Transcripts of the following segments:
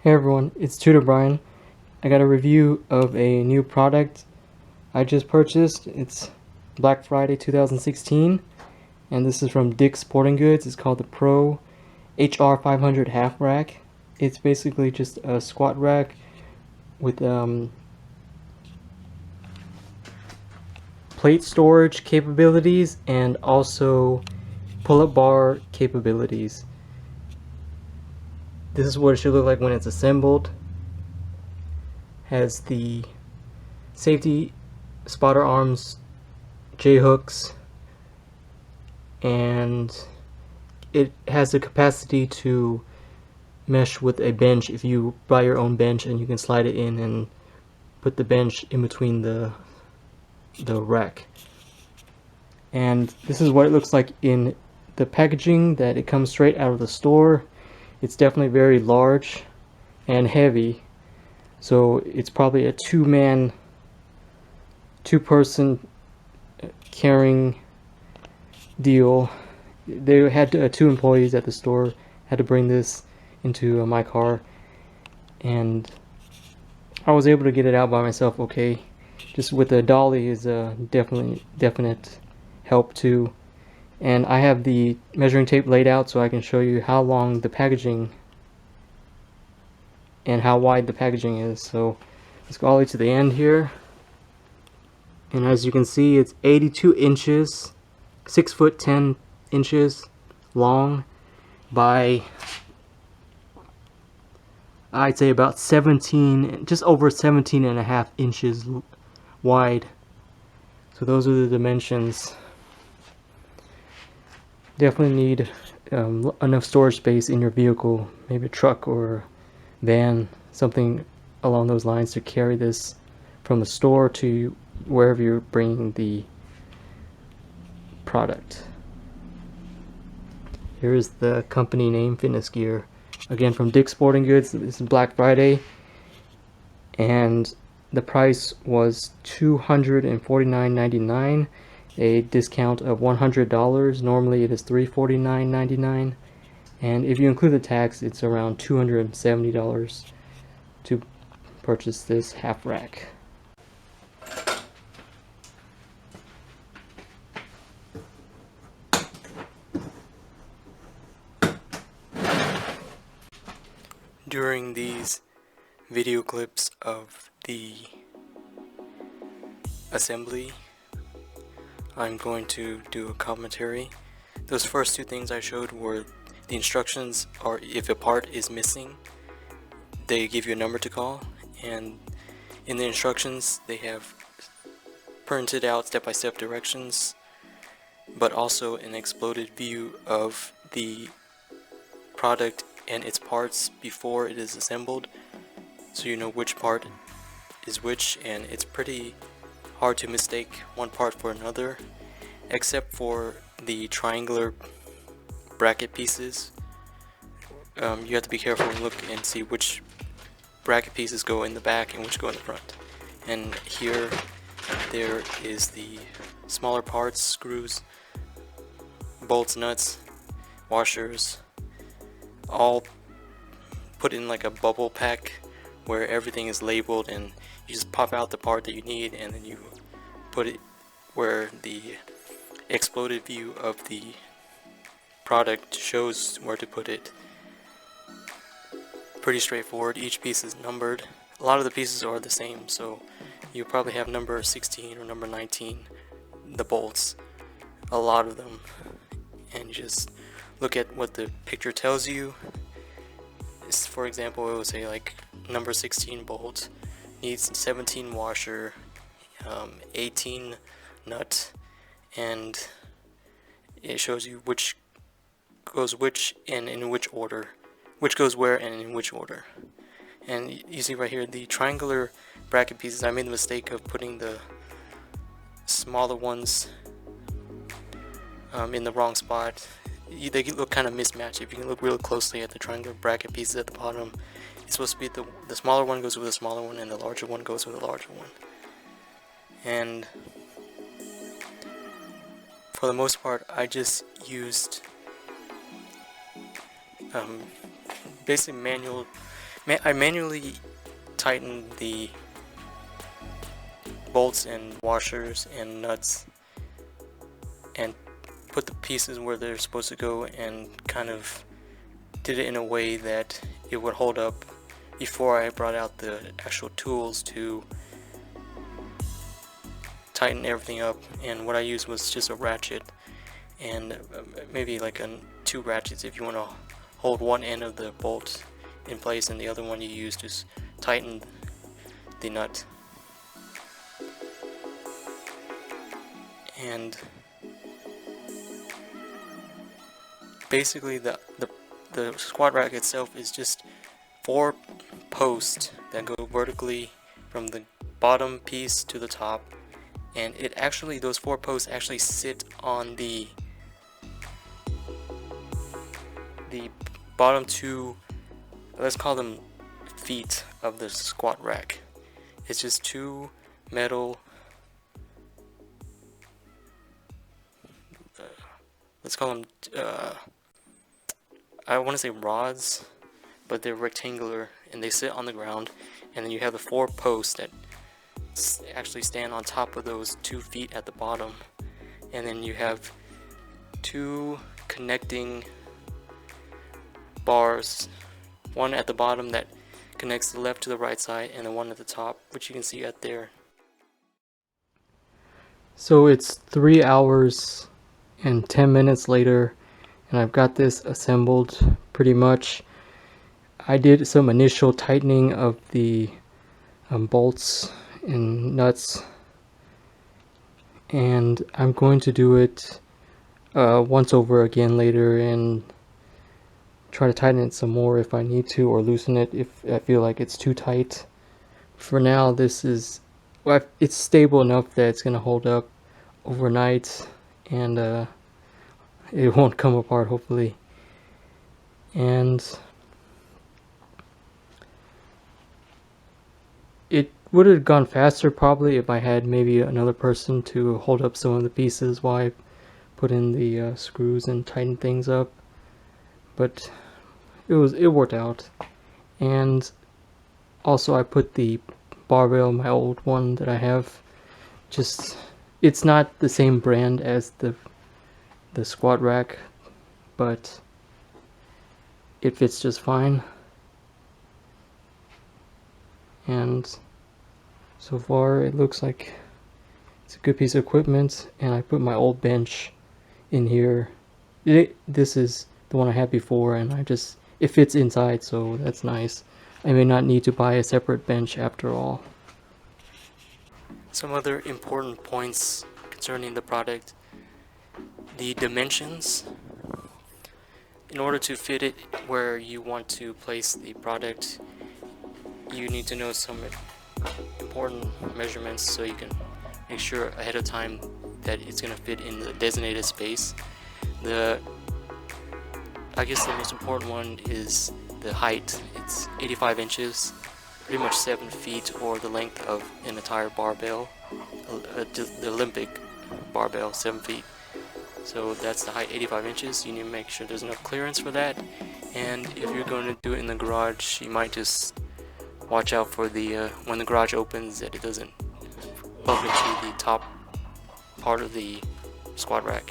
Hey everyone, it's Tutor Brian. I got a review of a new product I just purchased. It's Black Friday 2016, and this is from Dick's Sporting Goods. It's called the Pro HR 500 Half Rack. It's basically just a squat rack with plate storage capabilities and also pull-up bar capabilities. This is what it should look like when it's assembled. Has the safety spotter arms, J-hooks, and it has the capacity to mesh with a bench if you buy your own bench, and you can slide it in and put the bench in between the rack. And this is what it looks like in the packaging that it comes straight out of the store. It's definitely very large and heavy, so it's probably a two-person carrying deal. They had two employees at the store had to bring this into my car, and I was able to get it out by myself okay. Just with the dolly is a definite help too. And I have the measuring tape laid out so I can show you how long the packaging and how wide the packaging is. So let's go all the way to the end here. And as you can see, it's 82 inches, 6 foot 10 inches long by, I'd say, about 17, just over 17 and a half inches wide. So those are the dimensions. Definitely need enough storage space in your vehicle, maybe a truck or van, something along those lines, to carry this from the store to wherever you're bringing the product. Here is the company name, Fitness Gear. Again, from Dick's Sporting Goods. This is Black Friday, and the price was $249.99, a discount of $100. Normally it is $349.99, and if you include the tax, it's around $270 to purchase this half rack. During these video clips of the assembly, I'm going to do a commentary. Those first two things I showed were the instructions, or if a part is missing, they give you a number to call, and in the instructions they have printed out step-by-step directions, but also an exploded view of the product and its parts before it is assembled, so you know which part is which. And it's pretty hard to mistake one part for another, except for the triangular bracket pieces. You have to be careful and look and see which bracket pieces go in the back and which go in the front. And here there is the smaller parts, screws, bolts, nuts, washers, all put in like a bubble pack where everything is labeled, and you just pop out the part that you need, and then you put it where the exploded view of the product shows where to put it. Pretty straightforward. Each piece is numbered. A lot of the pieces are the same, so you probably have number 16 or number 19, the bolts, a lot of them, and you just look at what the picture tells you. For example, it would say like number 16 bolt needs 17 washer, 18 nut, and it shows you which goes which and in which order, which goes where and in which order. And you see right here the triangular bracket pieces. I made the mistake of putting the smaller ones in the wrong spot. They look kind of mismatched. If you can look real closely at the triangular bracket pieces at the bottom, it's supposed to be the smaller one goes with the smaller one, and the larger one goes with the larger one. And for the most part, I just used basically I manually tightened the bolts and washers and nuts and put the pieces where they're supposed to go, and kind of did it in a way that it would hold up before I brought out the actual tools to tighten everything up. And what I used was just a ratchet and maybe like two ratchets if you want to hold one end of the bolt in place, and the other one you use to tighten the nut. And basically the squat rack itself is just 4 posts that go vertically from the bottom piece to the top, and those 4 posts actually sit on the bottom 2, let's call them feet of the squat rack. It's just 2 metal, let's call them I want to say rods, but they're rectangular and they sit on the ground, and then you have the 4 posts that actually stand on top of those 2 feet at the bottom, and then you have 2 connecting bars, one at the bottom that connects the left to the right side, and the one at the top, which you can see at there. So it's 3 hours and 10 minutes later, and I've got this assembled pretty much. I did some initial tightening of the bolts and nuts, and I'm going to do it once over again later and try to tighten it some more if I need to, or loosen it if I feel like it's too tight. For now, this is, well, it's stable enough that it's going to hold up overnight, and it won't come apart, hopefully. And it would have gone faster probably if I had maybe another person to hold up some of the pieces while I put in the screws and tighten things up, but it worked out. And also I put the barbell, my old one that I have, just, it's not the same brand as the squat rack, but it fits just fine. And so far it looks like it's a good piece of equipment. And I put my old bench in here. This is the one I had before, and it fits inside, so that's nice. I may not need to buy a separate bench after all. Some other important points concerning the product: the dimensions. In order to fit it where you want to place the product, you need to know some important measurements so you can make sure ahead of time that it's going to fit in the designated space. I guess the most important one is the height. It's 85 inches, pretty much 7 feet, or the length of an entire barbell, the Olympic barbell, 7 feet. So that's the height, 85 inches. You need to make sure there's enough clearance for that. And if you're going to do it in the garage, you might just watch out for the when the garage opens, that it doesn't bump into the top part of the squat rack.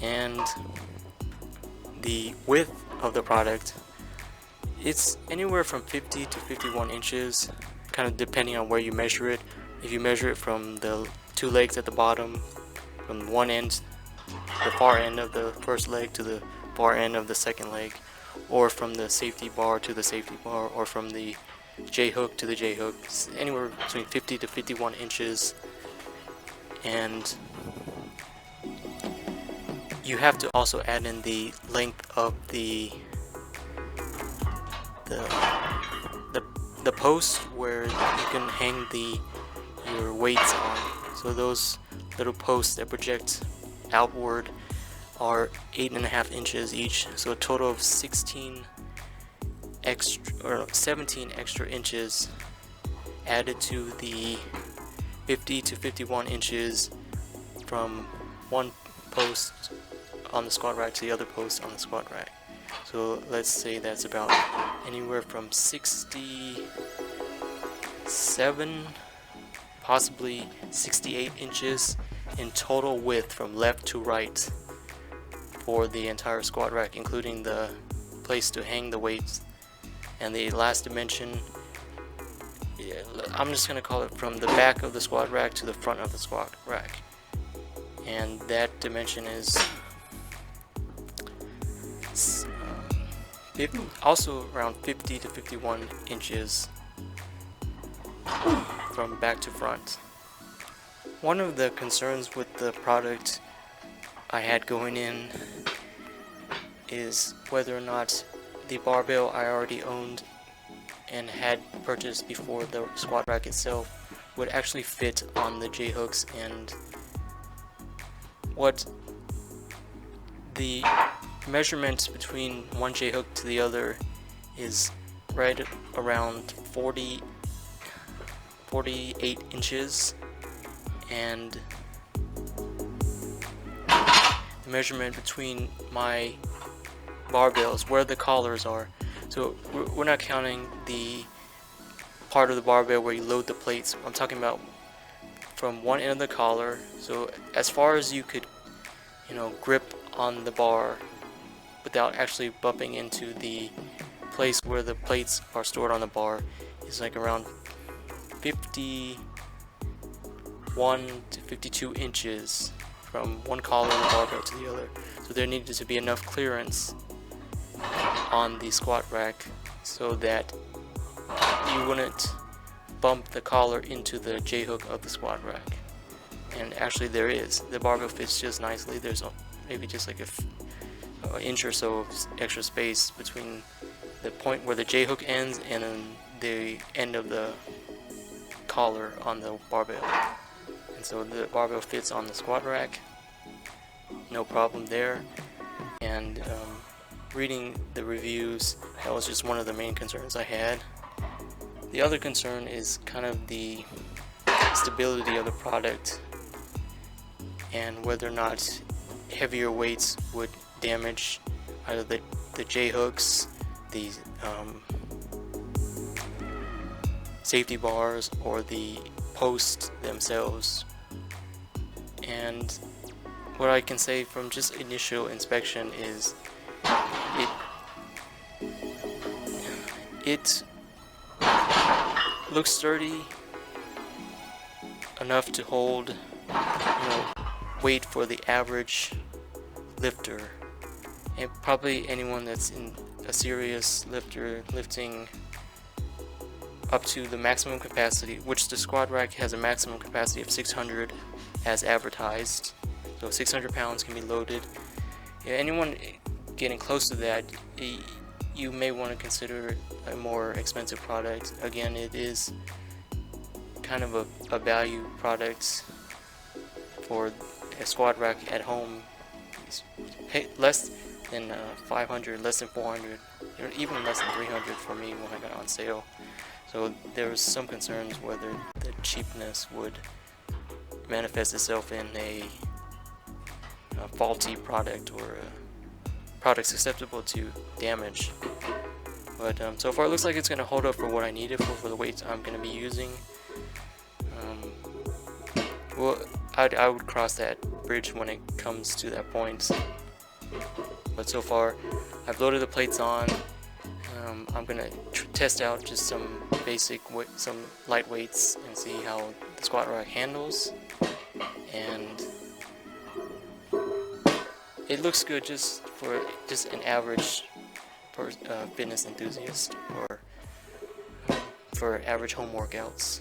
And the width of the product, it's anywhere from 50 to 51 inches, kind of depending on where you measure it. If you measure it from the 2 legs at the bottom, from one end, the far end of the first leg to the far end of the second leg, or from the safety bar to the safety bar, or from the J-hook to the J-hook, it's anywhere between 50 to 51 inches. And you have to also add in the length of the post where you can hang your weights on. So those little posts that project outward are 8.5 inches each, so a total of 17 extra inches added to the 50 to 51 inches from one post on the squat rack to the other post on the squat rack. So let's say that's about anywhere from 67, possibly 68 inches in total width from left to right for the entire squat rack, including the place to hang the weights. And the last dimension, I'm just going to call it from the back of the squat rack to the front of the squat rack. And that dimension is also around 50 to 51 inches from back to front. One of the concerns with the product I had going in is whether or not the barbell I already owned and had purchased before the squat rack itself would actually fit on the J-hooks, and what the measurement between one J-hook to the other is right around 48 inches, and the measurement between my barbells, where the collars are, so we're not counting the part of the barbell where you load the plates. I'm talking about from one end of the collar, so as far as you could, grip on the bar without actually bumping into the place where the plates are stored on the bar, is like around 51 to 52 inches from one collar of the barbell to the other. So there needed to be enough clearance on the squat rack so that you wouldn't bump the collar into the J-hook of the squat rack. And actually there is. The barbell fits just nicely. There's maybe just like an inch or so of extra space between the point where the J-hook ends and then the end of the collar on the barbell. And so the barbell fits on the squat rack, no problem there. And reading the reviews, that was just one of the main concerns I had. The other concern is kind of the stability of the product and whether or not heavier weights would damage either the J-hooks, the safety bars, or the posts themselves. And what I can say from just initial inspection is it looks sturdy enough to hold weight for the average lifter, and probably anyone that's in a serious lifter, lifting up to the maximum capacity, which the squat rack has a maximum capacity of 600 as advertised, so 600 pounds can be loaded. Anyone getting close to that, you may want to consider a more expensive product. Again, it is kind of a value product for a squat rack at home. Pay less than 500, less than 400, even less than 300 for me when I got on sale. So there was some concerns whether the cheapness would manifest itself in a faulty product or a product susceptible to damage. But so far it looks like it's going to hold up for what I need it for the weights I'm going to be using. Well, I would cross that bridge when it comes to that point. But so far I've loaded the plates on. I'm going to test out just some basic some light weights and see how the squat rack handles. And it looks good just for an average fitness enthusiast or for average home workouts.